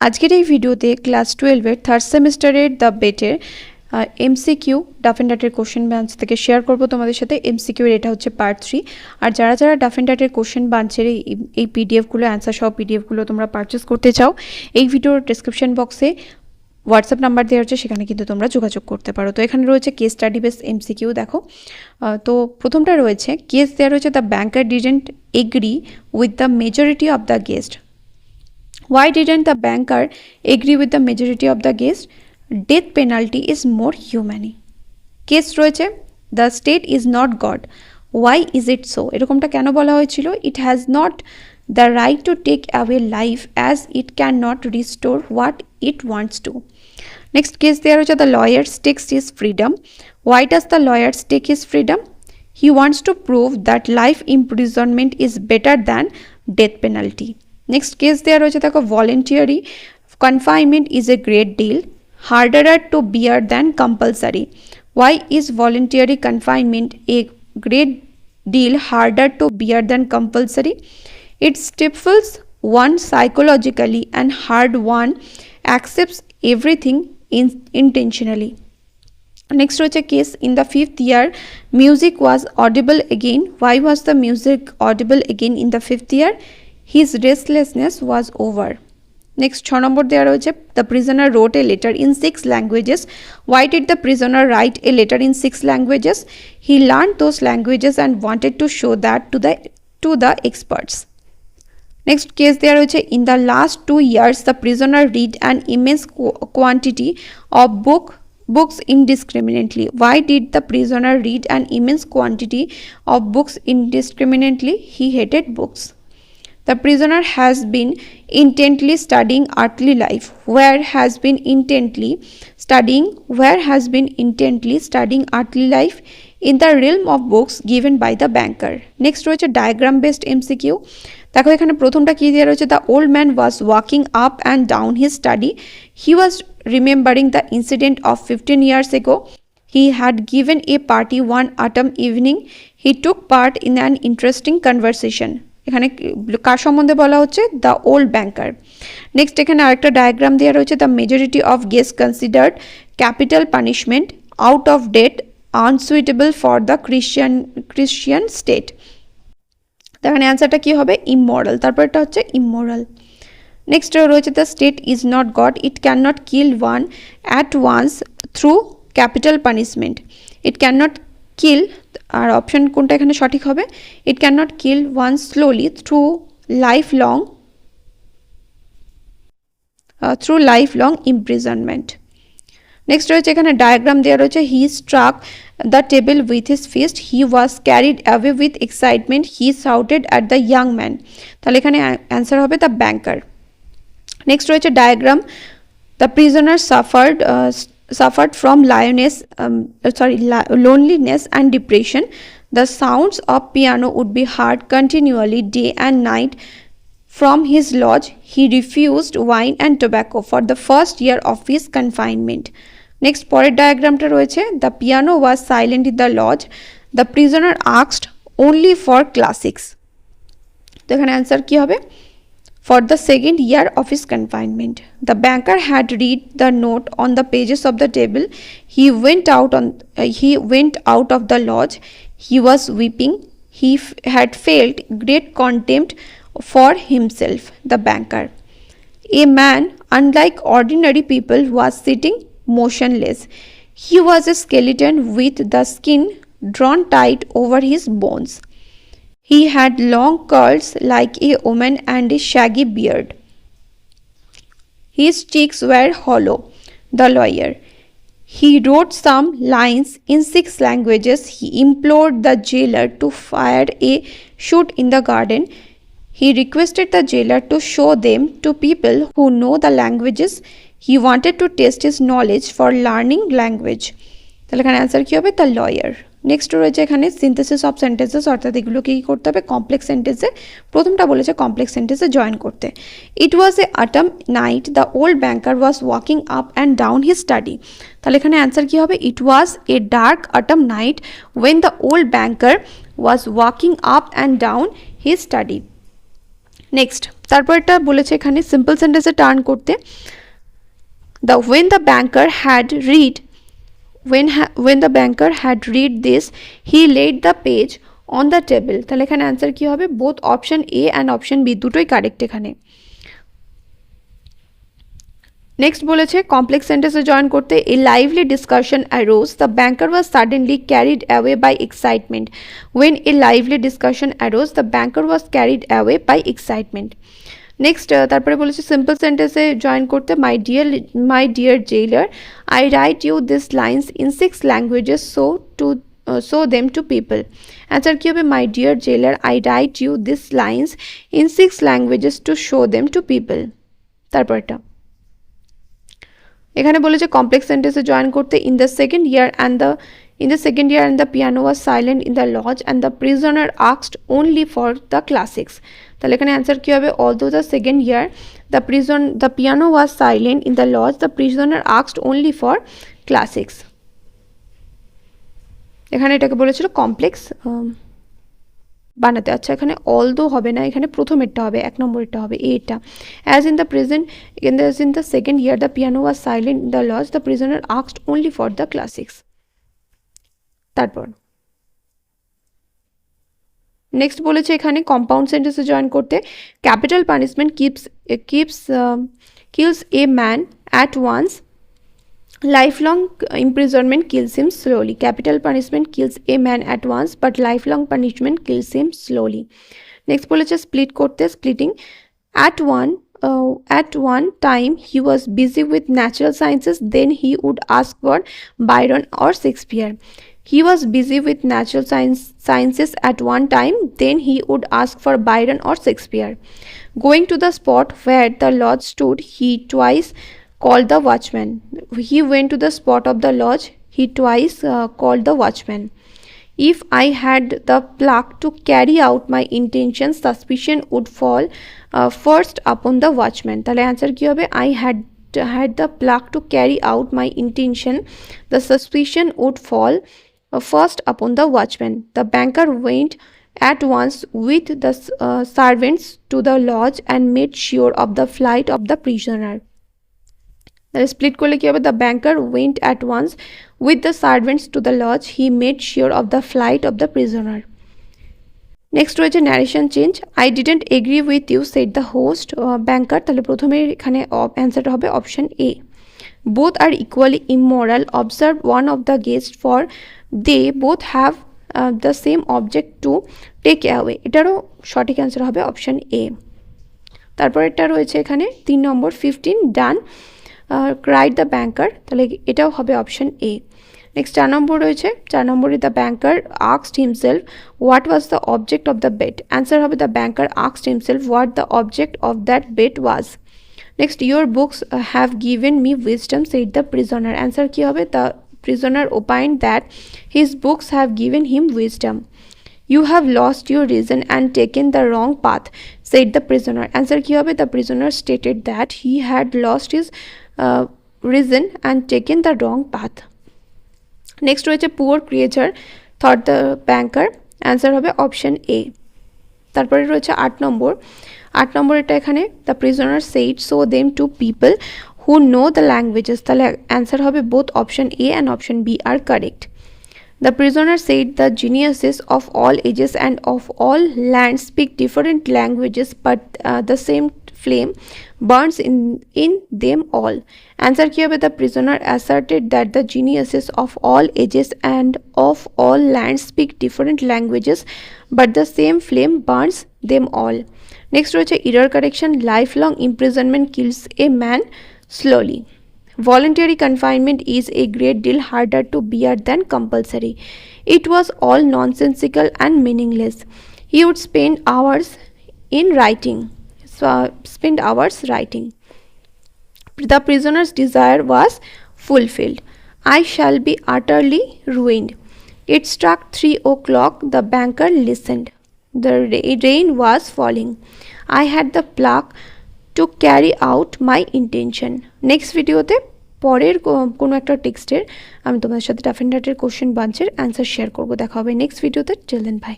আজকের এই ভিডিওতে ক্লাস 12-এর থার্ড সেমিস্টারের দ্য বেটের এমসিকিউ ডাফ এন্ড ডাটের কোশ্চেন ব্যাঞ্চ থেকে শেয়ার করব তোমাদের সাথে। এমসিকিউর এটা হচ্ছে পার্ট 3। আর যারা যারা ডাফ এন্ড ডাটের কোশ্চেন ব্যাঞ্চের এই পিডিএফগুলো অ্যান্সার সহ পিডিএফগুলো তোমরা পারচেস করতে চাও, এই ভিডিওর ডেসক্রিপশন বক্সে হোয়াটসঅ্যাপ নাম্বার দেওয়া হচ্ছে, সেখানে কিন্তু তোমরা যোগাযোগ করতে পারো। তো এখানে রয়েছে কেস স্টাডি বেস এমসিকিউ। দেখো, তো প্রথমটা রয়েছে কেস দেওয়া রয়েছে the banker didn't agree with the majority of the guest. Why didn't the banker agree with the majority of the guests? Death penalty is more humane. Case রয়েছে the state is not God. Why is it so? এরকমটা কেন বলা হয়েছিল? It has not the right to take away life as it cannot restore what it wants to. Next case there is the lawyer takes his freedom. Why does the lawyer take his freedom? He wants to prove that life imprisonment is better than death penalty. Next case there is the voluntary confinement is a great deal harder to bear than compulsory. Why is voluntary confinement a great deal harder to bear than compulsory? It stifles one psychologically and hard one accepts everything intentionally. Next was a case in the 5th year music was audible again. Why was the music audible again in the 5th year? His restlessness was over. Next 6 number there is the prisoner wrote a letter in 6 languages. Why did the prisoner write a letter in 6 languages? He learned those languages and wanted to show that to the experts. Next case there is in the last 2 years the prisoner read an immense quantity of books indiscriminately. Why did the prisoner read an immense quantity of books indiscriminately? He hated books. The prisoner has been intently studying earthly life. Where has been intently studying earthly life? In the realm of books given by the banker. Next রয়েছে diagram based MCQ. দেখো এখানে প্রথমটা কি দেওয়া রয়েছে, the old man was walking up and down his study. He was remembering the incident of 15 years ago. He had given a party one autumn evening. He took part in an interesting conversation. এখানে কার সম্বন্ধে বলা হচ্ছে? The old banker. Next এখানে আরেকটা diagram দেওয়া রয়েছে, the majority of guest considered capital punishment out of date unsuitable for the Christian state. এখানে অ্যান্সারটা কি হবে? ইমমরাল। তারপর এটা হচ্ছে ইমমরাল। নেক্সট রয়েছে the state is not God, it can not kill one at once through capital punishment. It can not kill, আর option কোনটা এখানে সঠিক হবে? It can not kill one slowly through life long imprisonment. Next রয়েছে এখানে diagram দেওয়া রয়েছে, he struck the table with his fist, he was carried away with excitement, he shouted at the young man. তাহলে এখানে answer হবে the banker. Next রয়েছে diagram, the prisoner suffered from loneliness and depression. The sounds of piano would be heard continually day and night from his lodge. He refused wine and tobacco for the first year of his confinement. Next পরের ডায়াগ্রামটা রয়েছে, the piano was silent in the lodge. The prisoner asked only for classics. তো এখানে answer কি হবে? For the second year of his confinement. The banker had read the note on the pages of the table. He went out of the lodge. He was weeping. He had felt great contempt for himself, the banker. A man, unlike ordinary people, was sitting motionless. He was a skeleton with the skin drawn tight over his bones. He had long curls like a woman and a shaggy beard. His cheeks were hollow, the lawyer. He wrote some lines in 6 languages. He implored the jailer to fire a shot in the garden. He requested the jailer to show them to people who know the languages. He wanted to test his knowledge for learning language. তাহলে এখানে answer কি হবে? The lawyer. Next রয়েছে এখানে synthesis of sentences, অর্থাৎ এগুলোকে কী করতে হবে? কমপ্লেক্স সেন্টেন্সে, প্রথমটা বলেছে কমপ্লেক্স সেন্টেন্সে জয়েন করতে। It was a autumn night, the old banker was walking up and down his study. তাহলে এখানে অ্যান্সার কী হবে? It was a dark autumn night when the old banker was walking up and down his study. Next তারপরটা বলেছে এখানে simple সেন্টেন্সে turn করতে, when the banker had read this he laid the page on the table। তাহলে এখানে answer কি হবে? Both option A and option B দুটোই কারেক্ট এখানে। নেক্সট বলেছে কমপ্লেক্স সেন্টেন্সে জয়েন করতে, a lively discussion arose the banker was suddenly carried away by excitement. When a lively discussion arose the banker was carried away by excitement. Next তারপরে বলেছে simple সেন্টেন্সে join করতে, my dear jailer I write you this lines in 6 languages show them to people। Answer কী হবে? My dear jailer I write you this lines in 6 languages to show them to people. তারপরটা এখানে বলেছে complex সেন্টেন্সে join করতে, in the second year and the piano was silent in the lodge and the prisoner asked only for the classics। তাহলে এখানে answer কি হবে? although the second year the piano was silent in the lodge the prisoner asked only for classics। এখানে এটাকে বলেছিল complex বানাতে। আচ্ছা এখানে অলদো হবে না, এখানে প্রথমেরটা হবে, 1 নম্বরেরটা হবে এটা। as in the second year the piano was silent in the lodge the prisoner asked only for the classics। তারপর নেক্সট বলেছে এখানে কম্পাউন্ড সেন্টেন্সে জয়েন করতে, capital punishment kills a man at once, lifelong imprisonment kills him slowly। capital punishment kills a man at once but lifelong punishment kills him slowly। next বলেছে split করতে, splitting at one time he was busy with natural sciences then he would ask for Byron or Shakespeare। he was busy with natural sciences at one time then he would ask for Byron or Shakespeare। going to the spot where the lodge stood he twice called the watchman। he went to the spot of the lodge he twice called the watchman। if I had the pluck to carry out my intention suspicion would fall first upon the watchman। তাহলে answer কি হবে? I had the pluck to carry out my intention the suspicion would fall first upon the watchman। the banker went at once with the servants to the lodge and made sure of the flight of the prisoner। Split করলে কি হবে? The banker went at once with the servants to the lodge he made sure of the flight of the prisoner. Next রয়েছে narration change, I didn't agree with you said the host banker. তাহলে প্রথমে এখানে অ্যান্সারটা হবে option A. Both are equally immoral observe one of the guest for they both have the same object to take away. এটারও সঠিক answer হবে option এ। তারপর এটা রয়েছে এখানে 3 নম্বর 15 ডান cried the banker, তাহলে এটাও হবে অপশন এ। নেক্সট 4 নম্বর রয়েছে, 4 নম্বরে the banker asked himself what was the object of the bet। Answer হবে the banker asked himself what the object of that bet was। Next your books have given me wisdom said the prisoner। Answer কি হবে? the prisoner opined that his books have given him wisdom। you have lost your reason and taken the wrong path said the prisoner। Answer কি হবে? the prisoner stated that he had lost his reason and taken the wrong path। Next রয়েছে poor creature thought the banker. Answer হবে option A. তারপরে রয়েছে 8 number এটা এখানে the prisoner said show them to people who know the languages. তাহলে answer হবে both option A and option B are correct. The prisoner said the geniuses of all ages and of all lands speak different languages but the same flame burns in them all। Answer কি হবে? The prisoner asserted that the geniuses of all ages and of all lands speak different languages but the same flame burns them all। Next রয়েছে error correction, lifelong imprisonment kills a man slowly। Voluntary confinement is a great deal harder to bear than compulsory। It was all nonsensical and meaningless। He would spend hours writing। The prisoner's desire was fulfilled। I shall be utterly ruined। It struck 3 o'clock। The banker listened। The rain was falling। I had the pluck to carry out my intention। Next ভিডিওতে পরের কোনো একটা টেক্সটের আমি তোমাদের সাথে Duff and ডাটের question বাঞ্চের অ্যান্সার শেয়ার করবো। দেখা হবে নেক্সট ভিডিওতে। Till then by.